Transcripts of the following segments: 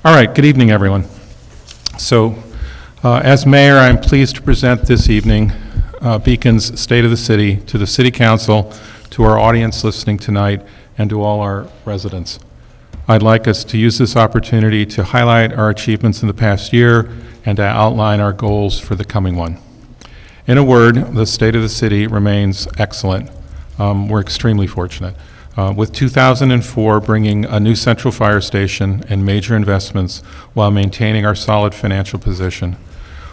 All right, good evening, everyone. So, as mayor, I'm pleased to present this evening Beacon's State of the City to the City Council, to our audience listening tonight, and to all our residents. I'd like us to use this opportunity to highlight our achievements in the past year and to outline our goals for the coming one. In a word, the state of the city remains excellent. We're extremely fortunate. With 2004 bringing a new central fire station and major investments while maintaining our solid financial position.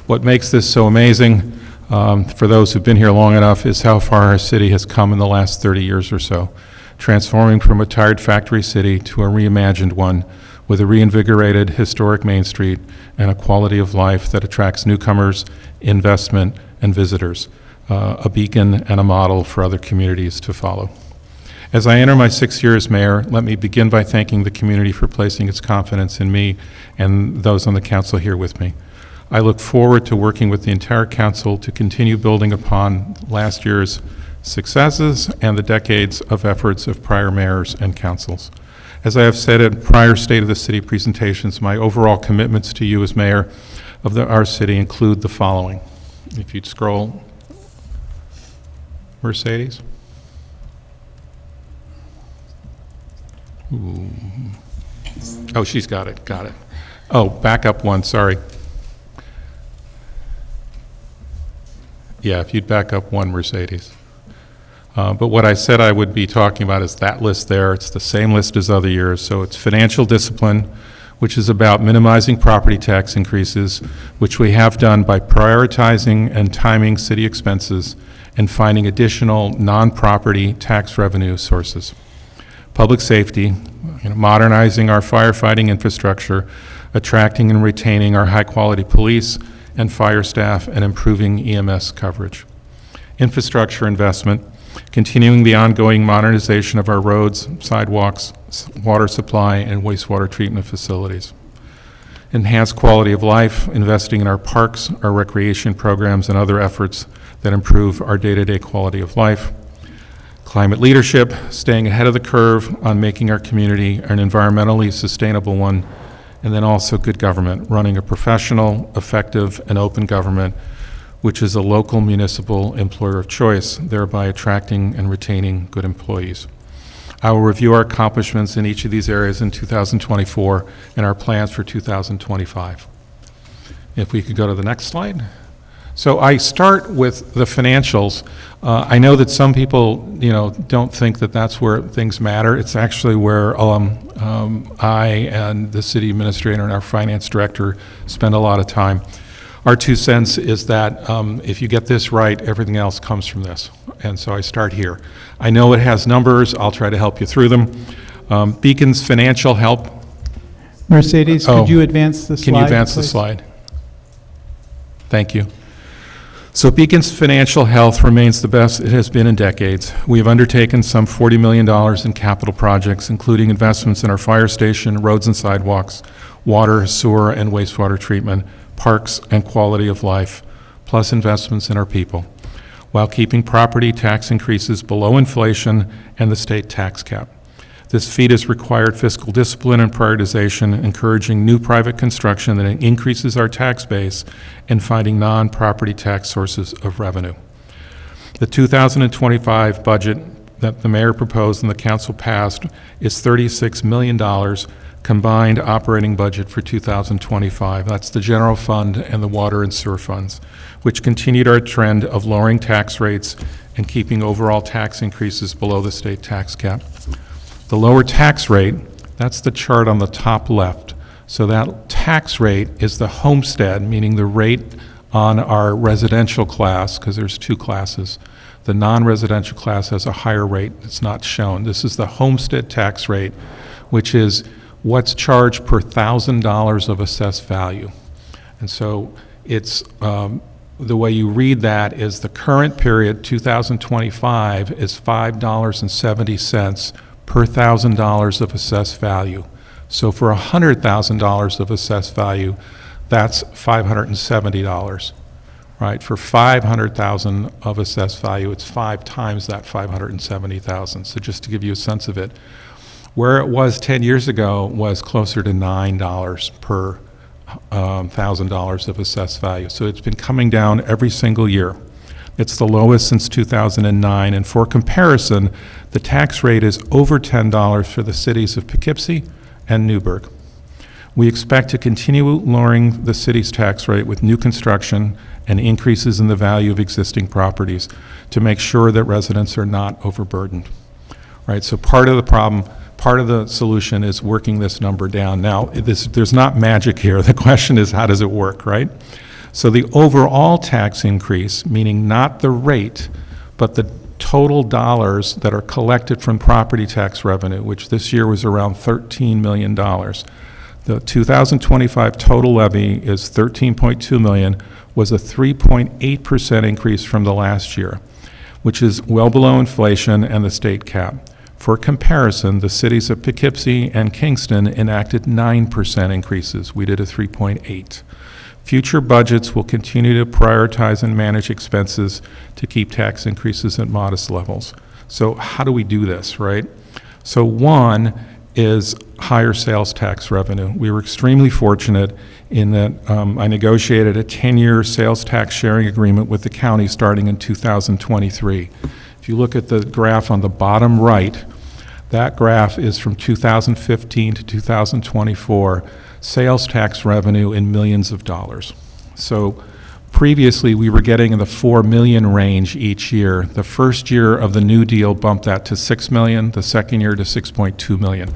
What makes this so amazing, for those who've been here long enough, is how far our city has come in the last 30 years or so, transforming from a tired factory city to a reimagined one with a reinvigorated historic Main Street and a quality of life that attracts newcomers, investment, and visitors, a beacon and a model for other communities to follow. As I enter my 6 years as mayor, let me begin by thanking the community for placing its confidence in me and those on the council here with me. I look forward to working with the entire council to continue building upon last year's successes and the decades of efforts of prior mayors and councils. As I have said in prior State of the City presentations, my overall commitments to you as mayor of our city include the following. If you'd scroll, Mercedes. Ooh. Oh, she's got it, got it. Oh, back up one, sorry. Yeah, if you'd back up one, Mercedes. But what I said I would be talking about is that list there. It's the same list as other years. So it's financial discipline, which is about minimizing property tax increases, which we have done by prioritizing and timing city expenses and finding additional non-property tax revenue sources. Public safety, modernizing our firefighting infrastructure, attracting and retaining our high-quality police and fire staff, and improving EMS coverage. Infrastructure investment, continuing the ongoing modernization of our roads, sidewalks, water supply, and wastewater treatment facilities. Enhanced quality of life, investing in our parks, our recreation programs, and other efforts that improve our day-to-day quality of life. Climate leadership, staying ahead of the curve on making our community an environmentally sustainable one, and then also good government, running a professional, effective, and open government, which is a local municipal employer of choice, thereby attracting and retaining good employees. I will review our accomplishments in each of these areas in 2024 and our plans for 2025. If we could go to the next slide. So I start with the financials. I know that some people, don't think that that's where things matter. It's actually where I and the city administrator and our finance director spend a lot of time. Our 2 cents is that if you get this right, everything else comes from this. And so I start here. I know it has numbers. I'll try to help you through them. Beacon's financial help. Mercedes, could you advance the slide? Can you advance the slide? Thank you. So Beacon's financial health remains the best it has been in decades. We have undertaken some $40 million in capital projects, including investments in our fire station, roads and sidewalks, water, sewer, and wastewater treatment, parks, and quality of life, plus investments in our people, while keeping property tax increases below inflation and the state tax cap. This feat has required fiscal discipline and prioritization, encouraging new private construction that increases our tax base and finding non-property tax sources of revenue. The 2025 budget that the mayor proposed and the council passed is $36 million combined operating budget for 2025. That's the general fund and the water and sewer funds, which continued our trend of lowering tax rates and keeping overall tax increases below the state tax cap. The lower tax rate, that's the chart on the top left. So that tax rate is the homestead, meaning the rate on our residential class, because there's 2 classes. The non-residential class has a higher rate. It's not shown. This is the homestead tax rate, which is what's charged per $1,000 of assessed value. And so it's the way you read that is the current period, 2025, is $5.70 per $1,000 of assessed value. So for $100,000 of assessed value, that's $570, right? For $500,000 of assessed value, it's 5 times that $570,000. So just to give you a sense of it, Where it was 10 years ago was closer to $9 per $1,000 of assessed value. So it's been coming down every single year. It's the lowest since 2009, and for comparison, the tax rate is over $10 for the cities of Poughkeepsie and Newburgh. We expect to continue lowering the city's tax rate with new construction and increases in the value of existing properties to make sure that residents are not overburdened. Right, so part of the problem, part of the solution is working this number down. Now, there's not magic here. The question is, how does it work, right? So the overall tax increase, meaning not the rate, but the total dollars that are collected from property tax revenue, which this year was around $13 million. The 2025 total levy is $13.2 million, was a 3.8% increase from the last year, which is well below inflation and the state cap. For comparison, the cities of Poughkeepsie and Kingston enacted 9% increases. We did a 3.8%. Future budgets will continue to prioritize and manage expenses to keep tax increases at modest levels. So how do we do this, right? So one is higher sales tax revenue. We were extremely fortunate in that I negotiated a 10-year sales tax sharing agreement with the county starting in 2023. If you look at the graph on the bottom right, that graph is from 2015 to 2024, sales tax revenue in millions of dollars. So previously we were getting in the 4 million range each year. The first year of the New Deal bumped that to 6 million, the second year to 6.2 million.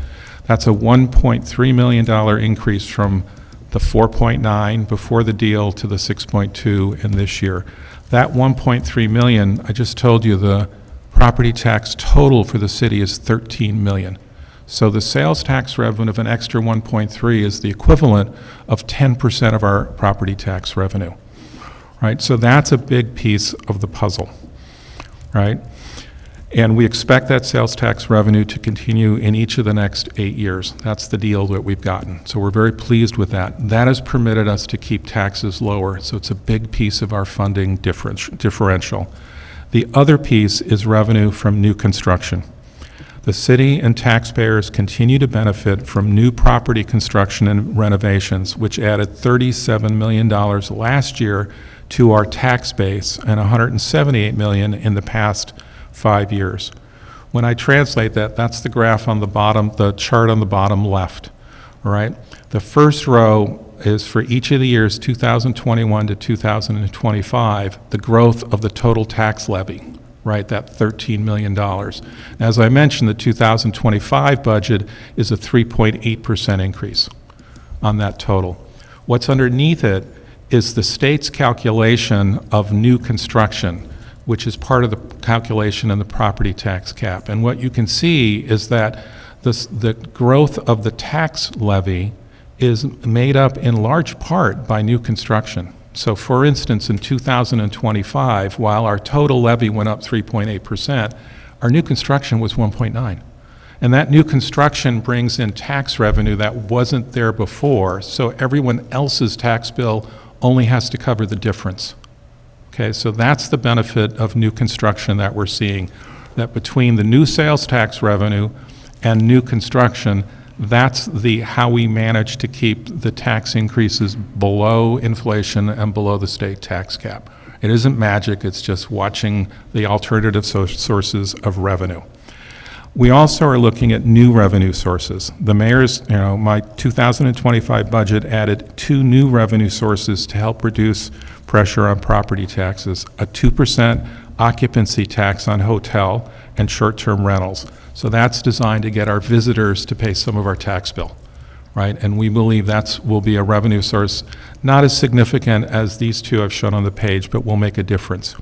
That's a $1.3 million increase from the 4.9 before the deal to the 6.2 in this year. That 1.3 million, I just told you the property tax total for the city is 13 million. So the sales tax revenue of an extra 1.3 is the equivalent of 10% of our property tax revenue, right? So that's a big piece of the puzzle, right? And we expect that sales tax revenue to continue in each of the next 8 years. That's the deal that we've gotten. So we're very pleased with that. That has permitted us to keep taxes lower. So it's a big piece of our funding differential. The other piece is revenue from new construction. The city and taxpayers continue to benefit from new property construction and renovations, which added $37 million last year to our tax base and $178 million in the past 5 years. When I translate that, that's the graph on the bottom, the chart on the bottom left, all right? The first row is for each of the years 2021 to 2025, the growth of the total tax levy, right, that $13 million. As I mentioned, the 2025 budget is a 3.8% increase on that total. What's underneath it is the state's calculation of new construction, which is part of the calculation in the property tax cap. And what you can see is that the growth of the tax levy is made up in large part by new construction. So for instance, in 2025, while our total levy went up 3.8%, our new construction was 1.9%. And that new construction brings in tax revenue that wasn't there before, so everyone else's tax bill only has to cover the difference. Okay, so that's the benefit of new construction that we're seeing, that between the new sales tax revenue and new construction, that's how we manage to keep the tax increases below inflation and below the state tax cap. It isn't magic, it's just watching the alternative sources of revenue. We also are looking at new revenue sources. The mayor's, my 2025 budget added 2 new revenue sources to help reduce pressure on property taxes, a 2% occupancy tax on hotel and short-term rentals. So that's designed to get our visitors to pay some of our tax bill, right? And we believe will be a revenue source, not as significant as these two I've shown on the page, but will make a difference.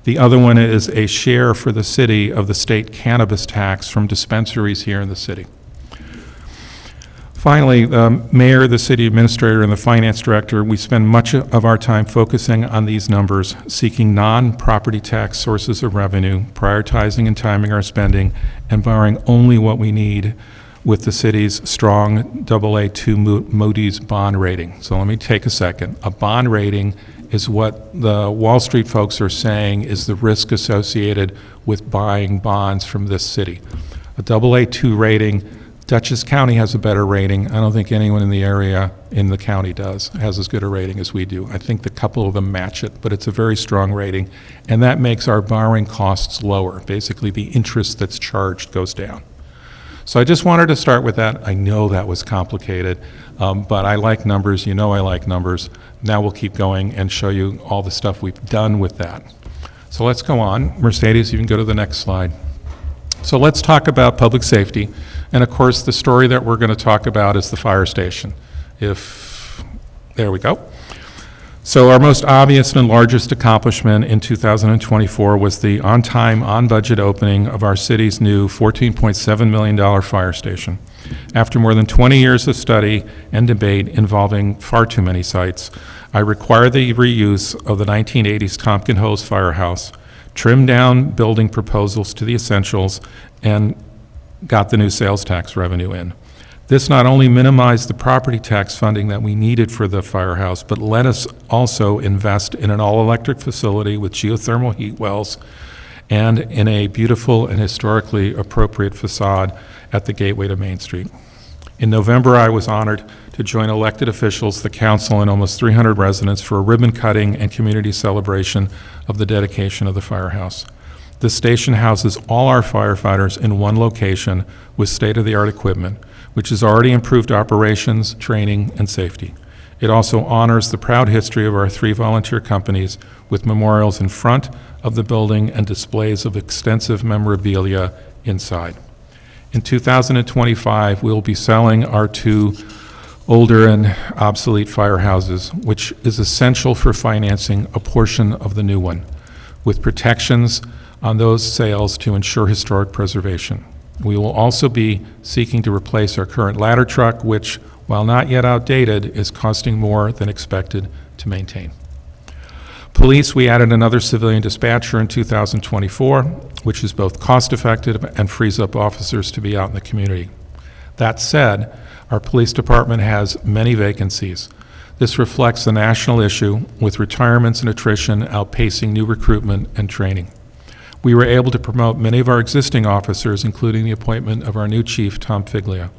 The other one is a share for the city of the state cannabis tax from dispensaries here in the city. Finally, the mayor, the city administrator, and the finance director, we spend much of our time focusing on these numbers, seeking non-property tax sources of revenue, prioritizing and timing our spending, and borrowing only what we need with the city's strong AA2 Moody's bond rating. So let me take a second. A bond rating is what the Wall Street folks are saying is the risk associated with buying bonds from this city. A AA2 rating, Dutchess County has a better rating. I don't think anyone in the area in the county has as good a rating as we do. I think the couple of them match it, but it's a very strong rating, and that makes our borrowing costs lower. Basically, the interest that's charged goes down. So I just wanted to start with that. I know that was complicated, but I like numbers. You know I like numbers. Now we'll keep going and show you all the stuff we've done with that. So let's go on. Mercedes, you can go to the next slide. So let's talk about public safety. And of course, the story that we're going to talk about is the fire station. There we go. So our most obvious and largest accomplishment in 2024 was the on-time, on-budget opening of our city's new $14.7 million fire station. After more than 20 years of study and debate involving far too many sites, I required the reuse of the 1980s Tompkin Hose Firehouse, trimmed down building proposals to the essentials, and got the new sales tax revenue in. This not only minimized the property tax funding that we needed for the firehouse, but let us also invest in an all-electric facility with geothermal heat wells and in a beautiful and historically appropriate facade at the gateway to Main Street. In November, I was honored to join elected officials, the council, and almost 300 residents for a ribbon cutting and community celebration of the dedication of the firehouse. The station houses all our firefighters in one location with state-of-the-art equipment, which has already improved operations, training, and safety. It also honors the proud history of our 3 volunteer companies with memorials in front of the building and displays of extensive memorabilia inside. In 2025, we'll be selling our 2 older and obsolete firehouses, which is essential for financing a portion of the new one, with protections on those sales to ensure historic preservation. We will also be seeking to replace our current ladder truck, which, while not yet outdated, is costing more than expected to maintain. Police, we added another civilian dispatcher in 2024, which is both cost-effective and frees up officers to be out in the community. That said, our police department has many vacancies. This reflects the national issue, with retirements and attrition outpacing new recruitment and training. We were able to promote many of our existing officers, including the appointment of our new chief, Tom Figlia.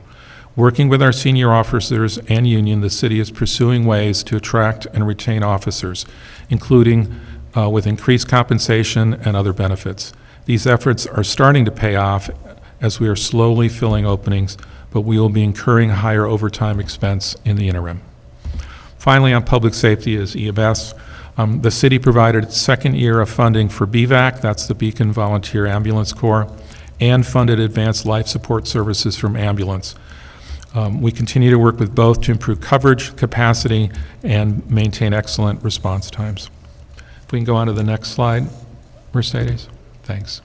Working with our senior officers and union, the city is pursuing ways to attract and retain officers, including with increased compensation and other benefits. These efforts are starting to pay off as we are slowly filling openings, but we will be incurring higher overtime expense in the interim. Finally, on public safety is EMS. The city provided its second year of funding for BVAC, that's the Beacon Volunteer Ambulance Corps, and funded advanced life support services from ambulance. We continue to work with both to improve coverage, capacity, and maintain excellent response times. If we can go on to the next slide, Mercedes. Thanks.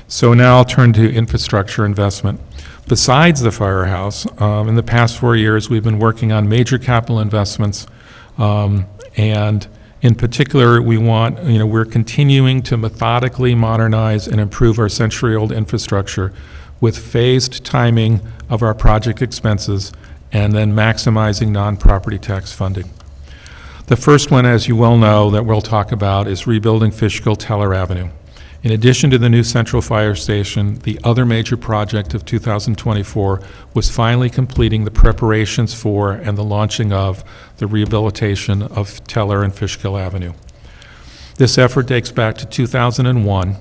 So now I'll turn to infrastructure investment. Besides the firehouse, in the past 4 years, we've been working on major capital investments, and in particular, we're continuing to methodically modernize and improve our century-old infrastructure with phased timing of our project expenses and then maximizing non-property tax funding. The first one, as you well know, that we'll talk about is rebuilding Fishkill Teller Avenue. In addition to the new central fire station, the other major project of 2024 was finally completing the preparations for and the launching of the rehabilitation of Teller and Fishkill Avenue. This effort dates back to 2001,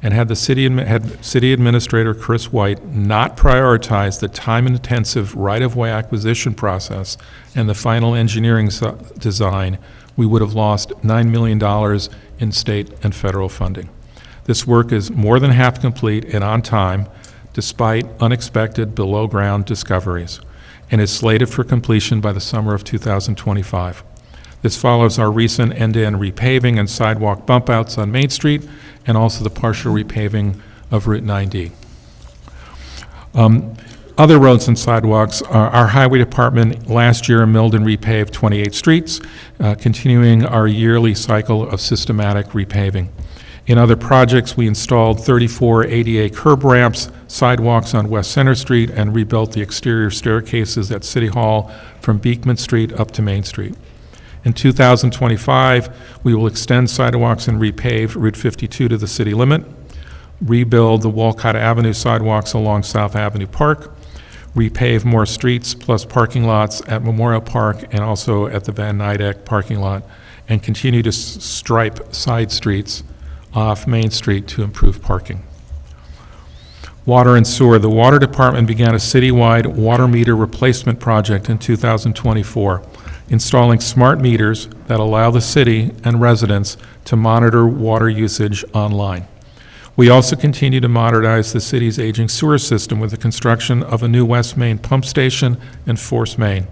and had City Administrator Chris White not prioritized the time-intensive right-of-way acquisition process and the final engineering design, we would have lost $9 million in state and federal funding. This work is more than half complete and on time, despite unexpected below-ground discoveries, and is slated for completion by the summer of 2025. This follows our recent end-to-end repaving and sidewalk bump-outs on Main Street, and also the partial repaving of Route 9D. Other roads and sidewalks, our highway department last year milled and repaved 28 streets, continuing our yearly cycle of systematic repaving. In other projects, we installed 34 ADA curb ramps, sidewalks on West Center Street, and rebuilt the exterior staircases at City Hall from Beekman Street up to Main Street. In 2025, we will extend sidewalks and repave Route 52 to the city limit. rebuild the Walcott Avenue sidewalks along South Avenue Park, repave more streets plus parking lots at Memorial Park and also at the Van Nydek parking lot, and continue to stripe side streets off Main Street to improve parking. Water and sewer. The Water Department began a citywide water meter replacement project in 2024, installing smart meters that allow the city and residents to monitor water usage online. We also continue to modernize the city's aging sewer system with the construction of a new West Main pump station and force main,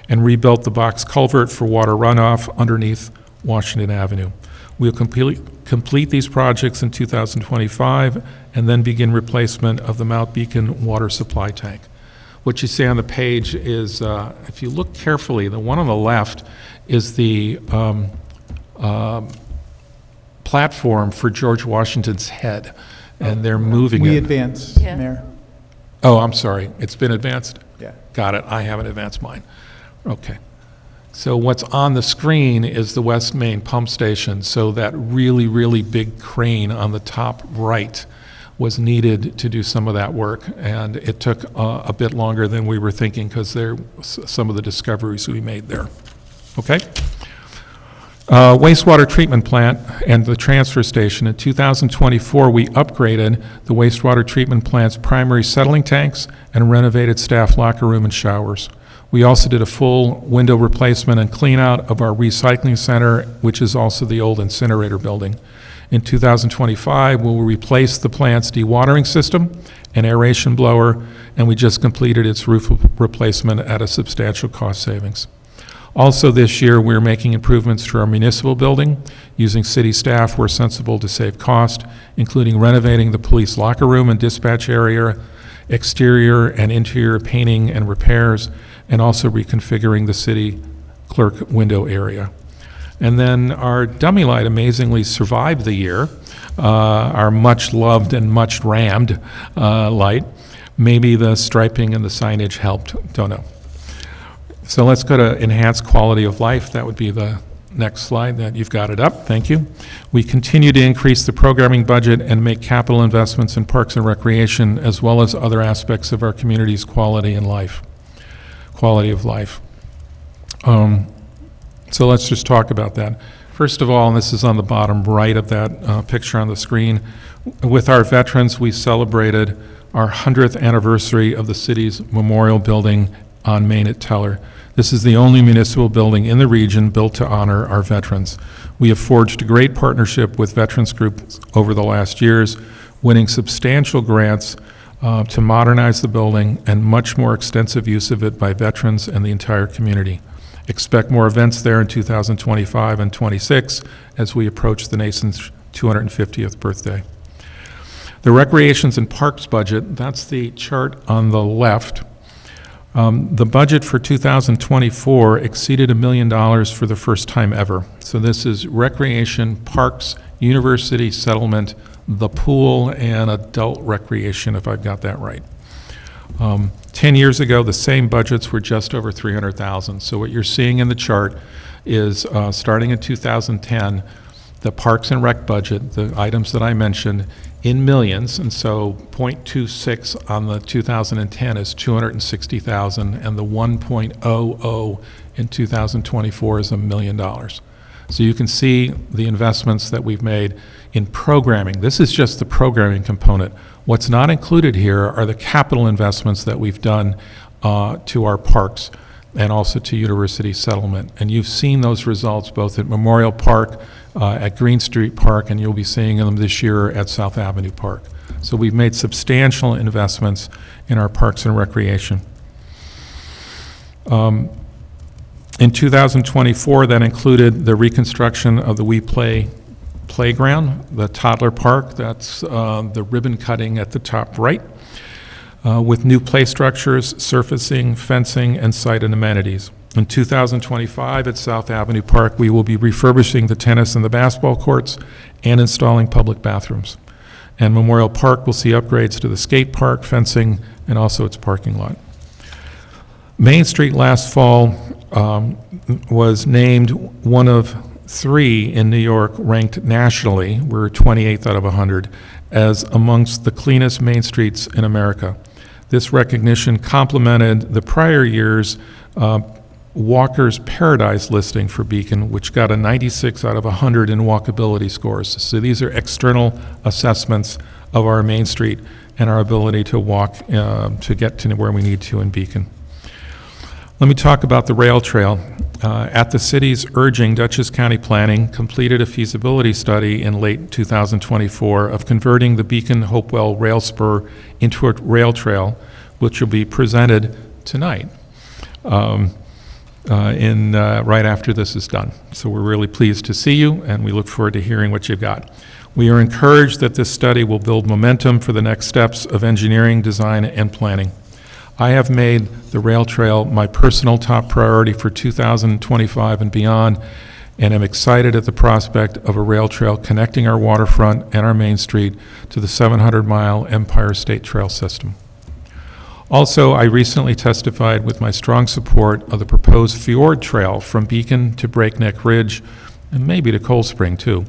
and rebuilt the box culvert for water runoff underneath Washington Avenue. We'll complete these projects in 2025 and then begin replacement of the Mount Beacon water supply tank. What you see on the page is, if you look carefully, the one on the left is the platform for George Washington's head, and they're moving We it. advance, Yeah. Mayor. Oh, I'm sorry, it's been advanced? Yeah. Got it, I haven't advanced mine. Okay. So what's on the screen is the West Main pump station, so that really, really big crane on the top right was needed to do some of that work, and it took a bit longer than we were thinking because there some of the discoveries we made there. Okay? Wastewater treatment plant and the transfer station. In 2024, we upgraded the wastewater treatment plant's primary settling tanks and renovated staff locker room and showers. We also did a full window replacement and clean out of our recycling center, which is also the old incinerator building. In 2025, we'll replace the plant's dewatering system and aeration blower, and we just completed its roof replacement at a substantial cost savings. Also this year, we're making improvements to our municipal building. Using city staff where sensible to save cost, including renovating the police locker room and dispatch area, exterior and interior painting and repairs, and also reconfiguring the city clerk window area. And then our dummy light amazingly survived the year, our much loved and much rammed light. Maybe the striping and the signage helped, don't know. So let's go to enhanced quality of life. That would be the next slide. That you've got it up. Thank you. We continue to increase the programming budget and make capital investments in parks and recreation, as well as other aspects of our community's quality of life. So let's just talk about that. First of all, and this is on the bottom right of that picture on the screen, with our veterans, we celebrated our 100th anniversary of the city's memorial building on Main at Teller. This is the only municipal building in the region built to honor our veterans. We have forged a great partnership with veterans groups over the last years, winning substantial grants to modernize the building and much more extensive use of it by veterans and the entire community. Expect more events there in 2025 and 26 as we approach the nation's 250th birthday. The Recreations and Parks budget, that's the chart on the left. The budget for 2024 exceeded $1 million for the first time ever. So this is recreation, parks, university settlement, the pool, and adult recreation, if I've got that right. 10 years ago, the same budgets were just over $300,000. So what you're seeing in the chart is starting in 2010, the Parks and Rec budget, the items that I mentioned, in millions, and so 0.26 on the 2010 is $260,000, and the 1.00 in 2024 is $1 million. So you can see the investments that we've made in programming. This is just the programming component. What's not included here are the capital investments that we've done to our parks and also to University Settlement. And you've seen those results both at Memorial Park, at Green Street Park, and you'll be seeing them this year at South Avenue Park. So we've made substantial investments in our parks and recreation. In 2024, that included the reconstruction of the We Play playground, the toddler park, that's the ribbon cutting at the top right, with new play structures, surfacing, fencing, and site and amenities. In 2025 at South Avenue Park, we will be refurbishing the tennis and the basketball courts and installing public bathrooms. And Memorial Park will see upgrades to the skate park, fencing, and also its parking lot. Main Street last fall was named one of 3 in New York ranked nationally. We're 28th out of 100 as amongst the cleanest main streets in America. This recognition complemented the prior year's Walker's Paradise listing for Beacon, which got a 96 out of 100 in walkability scores. So these are external assessments of our main street and our ability to walk to get to where we need to in Beacon. Let me talk about the rail trail. At the city's urging, Dutchess County Planning completed a feasibility study in late 2024 of converting the Beacon-Hopewell rail spur into a rail trail, which will be presented tonight right after this is done. So we're really pleased to see you, and we look forward to hearing what you've got. We are encouraged that this study will build momentum for the next steps of engineering, design, and planning. I have made the rail trail my personal top priority for 2025 and beyond, and am excited at the prospect of a rail trail connecting our waterfront and our main street to the 700-mile Empire State Trail system. Also, I recently testified with my strong support of the proposed Fjord Trail from Beacon to Breakneck Ridge, and maybe to Cold Spring too.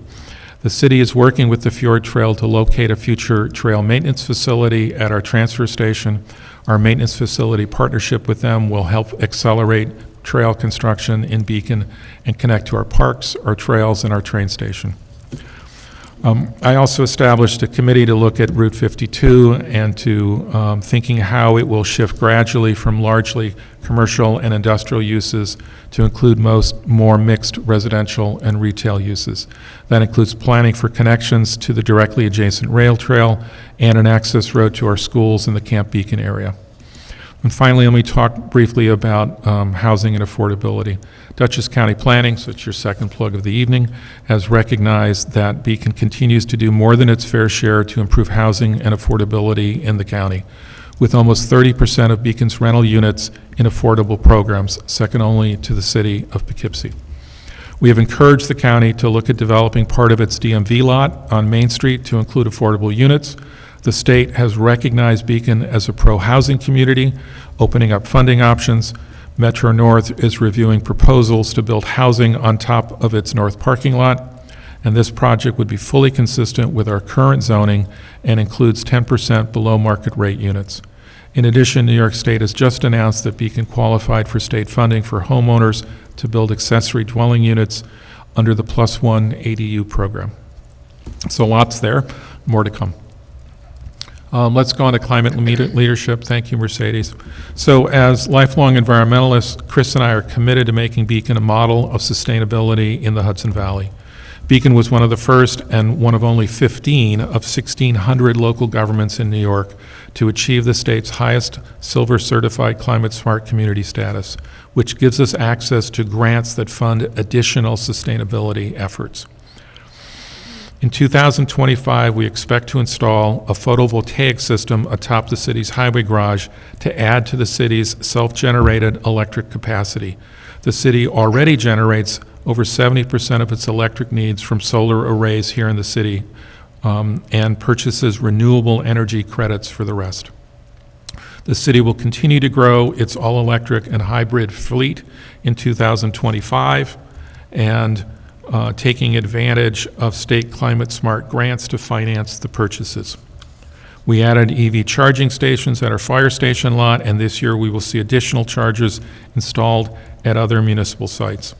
The city is working with the Fjord Trail to locate a future trail maintenance facility at our transfer station. Our maintenance facility partnership with them will help accelerate trail construction in Beacon and connect to our parks, our trails, and our train station. I also established a committee to look at Route 52 and to thinking how it will shift gradually from largely commercial and industrial uses to include more mixed residential and retail uses. That includes planning for connections to the directly adjacent rail trail and an access road to our schools in the Camp Beacon area. And finally, let me talk briefly about housing and affordability. Dutchess County Planning, so it's your second plug of the evening, has recognized that Beacon continues to do more than its fair share to improve housing and affordability in the county, with almost 30% of Beacon's rental units in affordable programs, second only to the city of Poughkeepsie. We have encouraged the county to look at developing part of its DMV lot on Main Street to include affordable units. The state has recognized Beacon as a pro-housing community, opening up funding options. Metro North is reviewing proposals to build housing on top of its north parking lot, and this project would be fully consistent with our current zoning and includes 10% below market rate units. In addition, New York State has just announced that Beacon qualified for state funding for homeowners to build accessory dwelling units under the +1 ADU program. So lots there, more to come. Let's go on to climate leadership. Thank you, Mercedes. So as lifelong environmentalists, Chris and I are committed to making Beacon a model of sustainability in the Hudson Valley. Beacon was one of the first and one of only 15 of 1,600 local governments in New York to achieve the state's highest silver certified climate smart community status, which gives us access to grants that fund additional sustainability efforts. In 2025, we expect to install a photovoltaic system atop the city's highway garage to add to the city's self-generated electric capacity. The city already generates over 70% of its electric needs from solar arrays here in the city and purchases renewable energy credits for the rest. The city will continue to grow its all-electric and hybrid fleet in 2025 and taking advantage of state climate smart grants to finance the purchases. We added EV charging stations at our fire station lot, and this year we will see additional chargers installed at other municipal sites.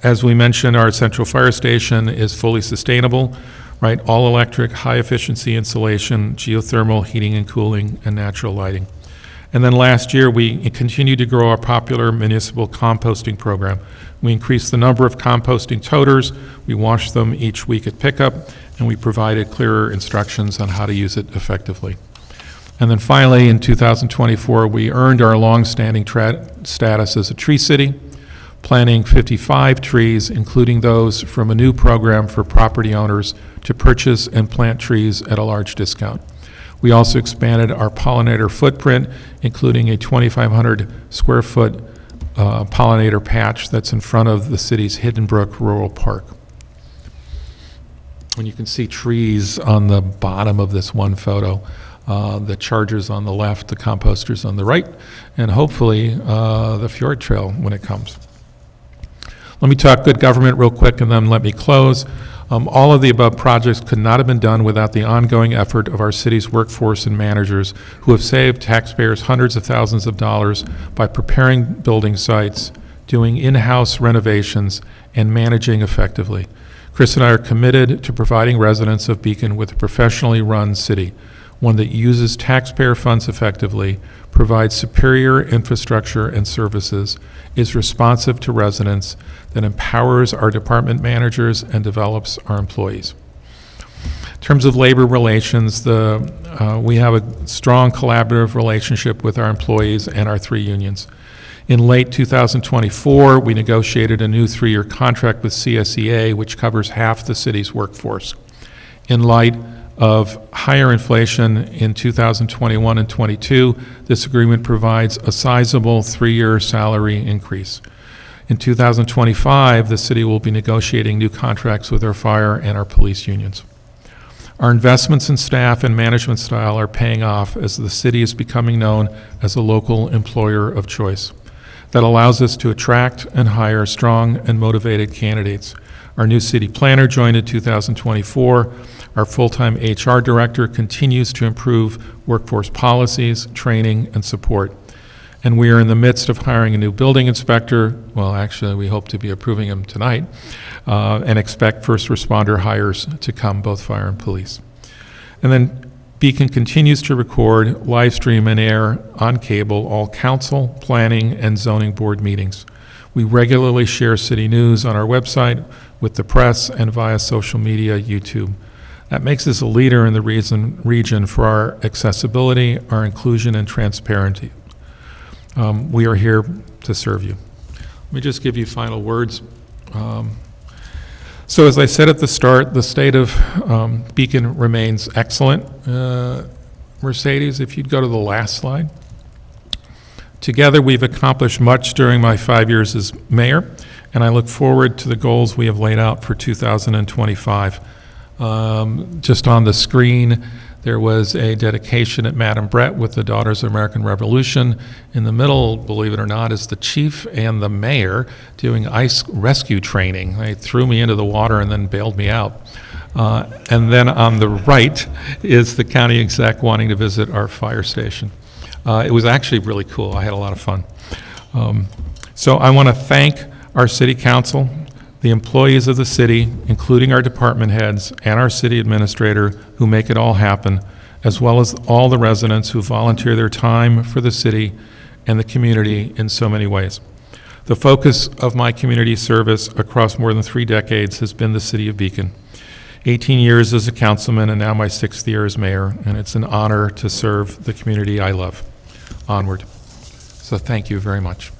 As we mentioned, our central fire station is fully sustainable, right? All electric, high efficiency insulation, geothermal heating and cooling, and natural lighting. And then last year, we continued to grow our popular municipal composting program. We increased the number of composting toters, we washed them each week at pickup, and we provided clearer instructions on how to use it effectively. And then finally, in 2024, we earned our long-standing status as a tree city, planting 55 trees, including those from a new program for property owners to purchase and plant trees at a large discount. We also expanded our pollinator footprint, including a 2,500 square foot pollinator patch that's in front of the city's Hidden Brook Rural Park. And you can see trees on the bottom of this one photo, the chargers on the left, the composters on the right, and hopefully the Fjord Trail when it comes. Let me talk good government real quick and then let me close. All of the above projects could not have been done without the ongoing effort of our city's workforce and managers who have saved taxpayers hundreds of thousands of dollars by preparing building sites, doing in-house renovations, and managing effectively. Chris and I are committed to providing residents of Beacon with a professionally run city, one that uses taxpayer funds effectively, provides superior infrastructure and services, is responsive to residents, that empowers our department managers and develops our employees. In terms of labor relations, we have a strong collaborative relationship with our employees and our 3 unions. In late 2024, we negotiated a new 3-year contract with CSEA, which covers half the city's workforce. In light of higher inflation in 2021 and 22, this agreement provides a sizable 3-year salary increase. In 2025, the city will be negotiating new contracts with our fire and our police unions. Our investments in staff and management style are paying off as the city is becoming known as a local employer of choice. That allows us to attract and hire strong and motivated candidates. Our new city planner joined in 2024. Our full-time HR director continues to improve workforce policies, training, and support. And we are in the midst of hiring a new building inspector. Well, actually, we hope to be approving him tonight, and expect first responder hires to come, both fire and police. And then Beacon continues to record, live stream, and air on cable all council, planning, and zoning board meetings. We regularly share city news on our website, with the press, and via social media, YouTube. That makes us a leader in the region for our accessibility, our inclusion, and transparency. We are here to serve you. Let me just give you final words. So as I said at the start, the state of Beacon remains excellent. Mercedes, if you'd go to the last slide. Together, we've accomplished much during my 5 years as mayor, and I look forward to the goals we have laid out for 2025. Just on the screen, there was a dedication at Madame Brett with the Daughters of American Revolution. In the middle, believe it or not, is the chief and the mayor doing ice rescue training. They threw me into the water and then bailed me out. And then on the right is the county exec wanting to visit our fire station. It was actually really cool. I had a lot of fun. So I want to thank our city council, the employees of the city, including our department heads and our city administrator who make it all happen, as well as all the residents who volunteer their time for the city and the community in so many ways. The focus of my community service across more than 3 decades has been the city of Beacon. 18 years as a councilman and now my 6th year as mayor, and it's an honor to serve the community I love. Onward. So thank you very much.